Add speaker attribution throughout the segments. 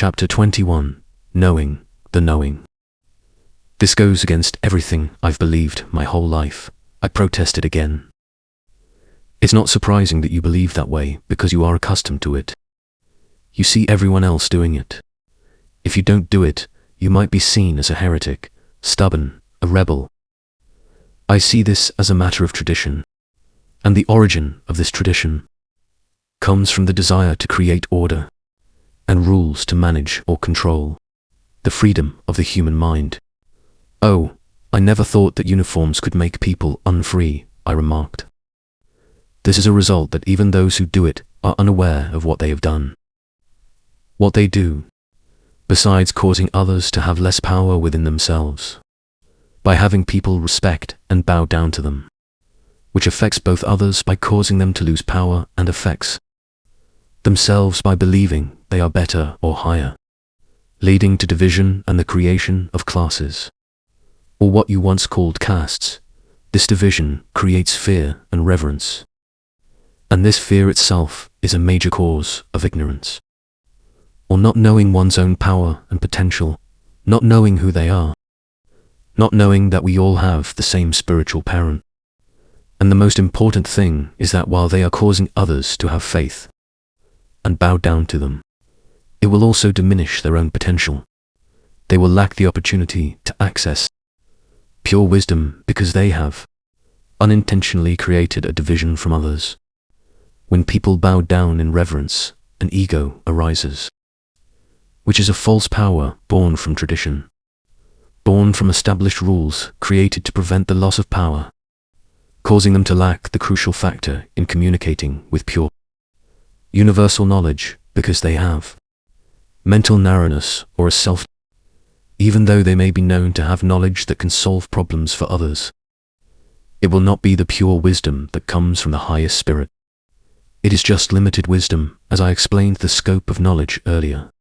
Speaker 1: Chapter 21. Knowing the Knowing. This goes against everything I've believed my whole life. I protested again. It's not surprising that you believe that way because you are accustomed to it. You see everyone else doing it. If you don't do it, you might be seen as a heretic, stubborn, a rebel. I see this as a matter of tradition. And the origin of this tradition comes from the desire to create order and rules to manage or control the freedom of the human mind. Oh, I never thought that uniforms could make people unfree, I remarked. This is a result that even those who do it are unaware of what they have done. What they do, besides causing others to have less power within themselves, by having people respect and bow down to them, which affects both others by causing them to lose power and affects themselves by believing they are better or higher, leading to division and the creation of classes, or what you once called castes. This division creates fear and reverence, and this fear itself is a major cause of ignorance, or not knowing one's own power and potential, not knowing who they are, not knowing that we all have the same spiritual parent. And the most important thing is that while they are causing others to have faith and bow down to them, it will also diminish their own potential. They will lack the opportunity to access pure wisdom because they have unintentionally created a division from others. When people bow down in reverence, an ego arises, which is a false power born from tradition, born from established rules created to prevent the loss of power, causing them to lack the crucial factor in communicating with pure, universal knowledge because they have mental narrowness or a self, even though they may be known to have knowledge that can solve problems for others. It will not be the pure wisdom that comes from the highest spirit. It is just limited wisdom, as I explained the scope of knowledge earlier.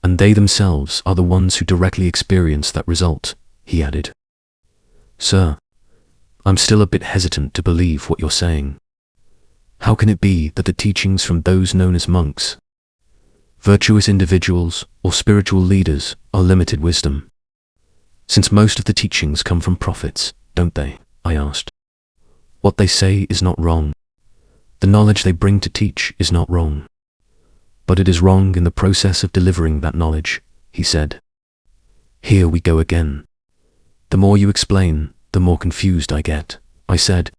Speaker 1: And they themselves are the ones who directly experience that result, he added. Sir, I'm still a bit hesitant to believe what you're saying. How can it be that the teachings from those known as monks, virtuous individuals, or spiritual leaders are limited wisdom? Since most of the teachings come from prophets, don't they? I asked. What they say is not wrong. The knowledge they bring to teach is not wrong. But it is wrong in the process of delivering that knowledge, he said. Here we go again. The more you explain, the more confused I get, I said.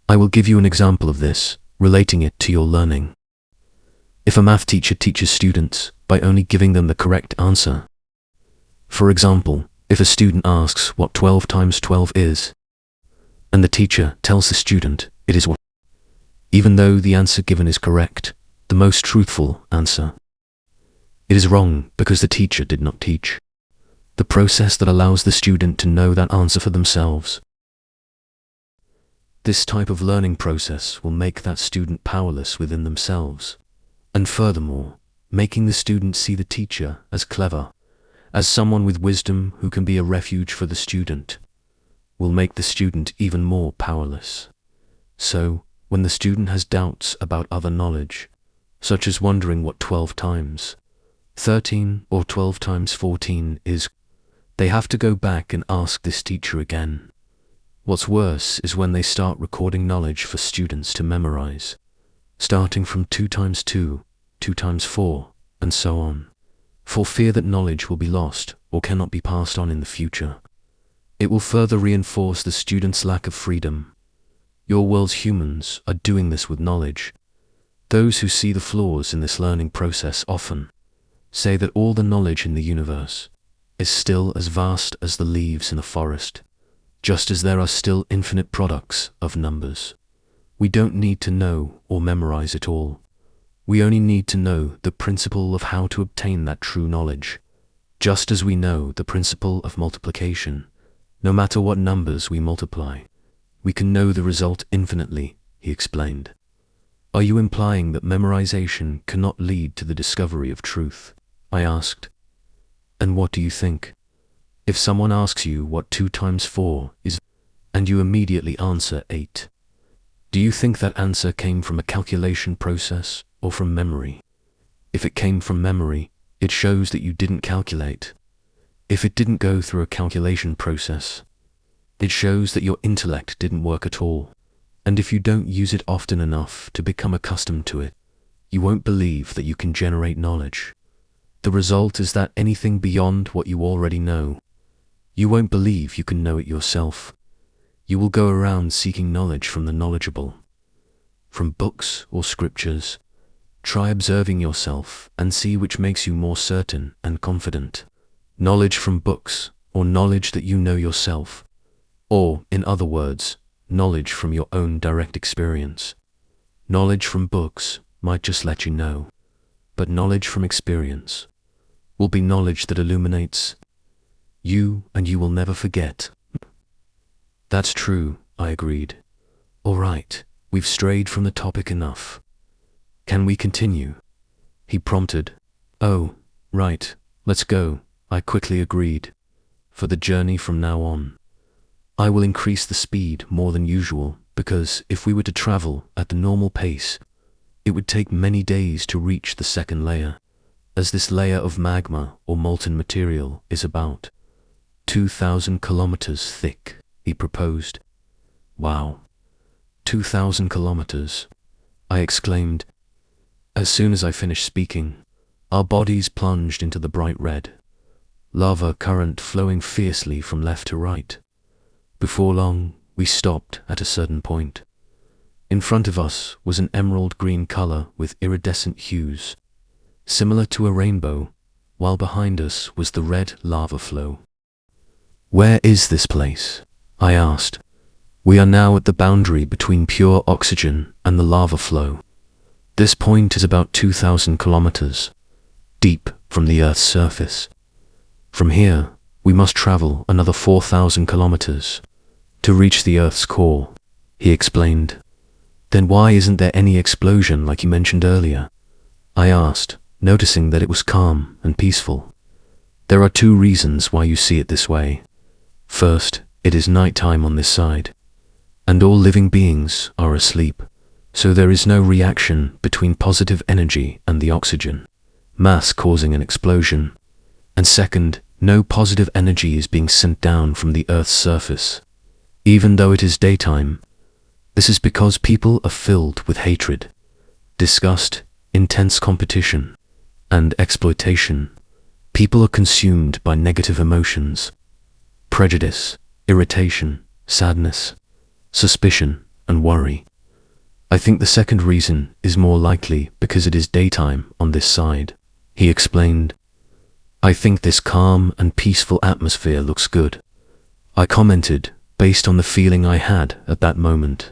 Speaker 1: I will give you an example of this, relating it to your learning. If a math teacher teaches students by only giving them the correct answer, for example, if a student asks what 12 times 12 is, and the teacher tells the student it is what, even though the answer given is correct, the most truthful answer, it is wrong because the teacher did not teach the process that allows the student to know that answer for themselves. This type of learning process will make that student powerless within themselves, and furthermore, making the student see the teacher as clever, as someone with wisdom who can be a refuge for the student, will make the student even more powerless. So, when the student has doubts about other knowledge, such as wondering what 12 times 13 or 12 times 14 is, they have to go back and ask this teacher again. What's worse is when they start recording knowledge for students to memorize, starting from 2 times 2, 2 times 4, and so on, for fear that knowledge will be lost or cannot be passed on in the future. It will further reinforce the student's lack of freedom. Your world's humans are doing this with knowledge. Those who see the flaws in this learning process often say that all the knowledge in the universe is still as vast as the leaves in the forest, just as there are still infinite products of numbers. We don't need to know or memorize it all. We only need to know the principle of how to obtain that true knowledge, just as we know the principle of multiplication. No matter what numbers we multiply, we can know the result infinitely, he explained. Are you implying that memorization cannot lead to the discovery of truth? I asked. And what do you think? If someone asks you what 2 times 4 is, and you immediately answer 8, do you think that answer came from a calculation process or from memory? If it came from memory, It shows that you didn't calculate. If it didn't go through a calculation process, it shows that your intellect didn't work at all. And if you don't use it often enough to become accustomed to it, you won't believe that you can generate knowledge. The result is that anything beyond what you already know, you won't believe you can know it yourself. You will go around seeking knowledge from the knowledgeable, from books or scriptures. Try observing yourself and see which makes you more certain and confident. Knowledge from books, or knowledge that you know yourself, or, in other words, knowledge from your own direct experience. Knowledge from books might just let you know, but knowledge from experience will be knowledge that illuminates you and you will never forget. That's true, I agreed. All right, we've strayed from the topic enough. Can we continue? He prompted. Oh, right, let's go, I quickly agreed. For the journey from now on, I will increase the speed more than usual, because if we were to travel at the normal pace, it would take many days to reach the second layer, as this layer of magma or molten material is about 2,000 kilometers thick, he proposed. Wow, 2,000 kilometers, I exclaimed. As soon as I finished speaking, our bodies plunged into the bright red lava current flowing fiercely from left to right. Before long, we stopped at a certain point. In front of us was an emerald green color with iridescent hues, similar to a rainbow, while behind us was the red lava flow. Where is this place? I asked. We are now at the boundary between pure oxygen and the lava flow. This point is about 2,000 kilometers deep from the Earth's surface. From here, we must travel another 4,000 kilometers to reach the Earth's core, he explained. Then why isn't there any explosion like you mentioned earlier? I asked, noticing that it was calm and peaceful. There are two reasons why you see it this way. First, it is nighttime on this side, and all living beings are asleep, so there is no reaction between positive energy and the oxygen, mass causing an explosion. And second, no positive energy is being sent down from the Earth's surface, even though it is daytime. This is because people are filled with hatred, disgust, intense competition, and exploitation. People are consumed by negative emotions, prejudice, irritation, sadness, suspicion, and worry. I think the second reason is more likely because it is daytime on this side, he explained. I think this calm and peaceful atmosphere looks good, I commented, based on the feeling I had at that moment.